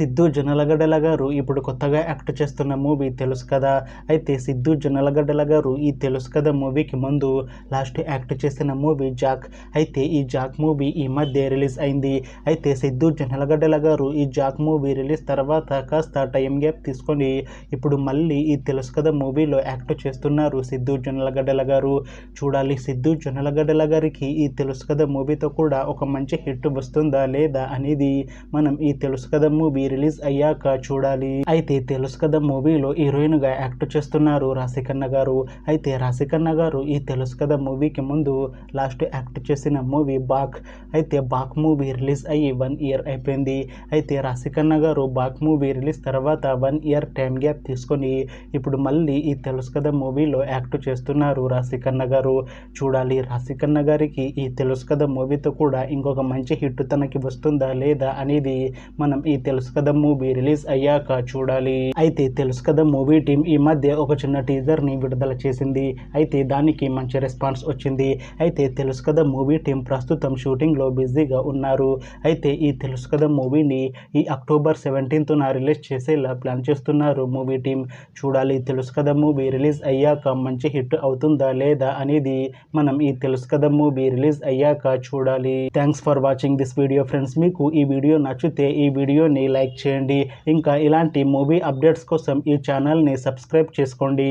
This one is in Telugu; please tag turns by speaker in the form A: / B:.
A: సిద్ధు జొన్నలగడ్డల గారు ఇప్పుడు కొత్తగా యాక్ట్ చేస్తున్న మూవీ తెలుసు కదా. అయితే సిద్ధు జొన్నలగడ్డల గారు ఈ తెలుసు కదా మూవీకి ముందు లాస్ట్ యాక్ట్ చేసిన మూవీ జాక్. అయితే ఈ జాక్ మూవీ ఈ మధ్య రిలీజ్ అయింది. అయితే సిద్ధు జొన్నలగడ్డల గారు ఈ జాక్ మూవీ రిలీజ్ తర్వాత కాస్త టైం గ్యాప్ తీసుకొని ఇప్పుడు మళ్ళీ ఈ తెలుసు కదా మూవీలో యాక్ట్ చేస్తున్నారు సిద్ధు జొన్నలగడ్డల గారు. చూడాలి సిద్ధు జొన్నలగడ్డల గారికి ఈ తెలుసు కదా మూవీతో కూడా ఒక మంచి హిట్ వస్తుందా లేదా అనేది మనం ఈ తెలుసు కదా మూవీ రిలీజ్ అయ్యాక చూడాలి. అయితే తెలుసు కదా మూవీలో హీరోయిన్ గా యాక్ట్ చేస్తున్నారు రాశిఖన్నా గారు. అయితే రాశిఖన్నా గారు ఈ తెలుసు కదా మూవీకి ముందు లాస్ట్ యాక్ట్ చేసిన మూవీ బాక్. అయితే బాక్ మూవీ రిలీజ్ అయ్యి 1 ఇయర్ అయిపోయింది. అయితే రాశిఖన్నా గారు బాక్ మూవీ రిలీజ్ తర్వాత 1 ఇయర్ టైం గ్యాప్ తీసుకొని ఇప్పుడు మళ్ళీ ఈ తెలుసు కదా మూవీలో యాక్ట్ చేస్తున్నారు రాశిఖన్నా గారు. చూడాలి రాశిఖన్నా గారికి ఈ తెలుసు కదా మూవీతో కూడా ఇంకొక మంచి హిట్ తనకి వస్తుందా లేదా అనేది మనం ఈ తెలుసు కదా మూవీ రిలీజ్ అయ్యాక చూడాలి. అయితే తెలుసు కదా మూవీ టీం ఈ మధ్య ఒక చిన్న టీజర్ ని విడుదల చేసింది. అయితే దానికి మంచి రెస్పాన్స్ వచ్చింది. అయితే తెలుసు కదా మూవీ టీం ప్రస్తుతం షూటింగ్ లో బిజీగా ఉన్నారు. అయితే ఈ తెలుసు కదా మూవీని ఈ అక్టోబర్ 17th రిలీజ్ చేసేలా ప్లాన్ చేస్తున్నారు మూవీ టీం. చూడాలి తెలుసు కదా మూవీ రిలీజ్ అయ్యాక మంచి హిట్ అవుతుందా లేదా అనేది మనం ఈ తెలుసు కదా మూవీ రిలీజ్ అయ్యాక చూడాలి. Thanks for watching this video friends. మీకు ఈ వీడియో నచ్చితే ఈ వీడియోని లైక్ చేయండి. ఇంకా ఇలాంటి మూవీ అప్డేట్స్ కోసం ఈ ఛానల్ని సబ్స్క్రైబ్ చేసుకోండి.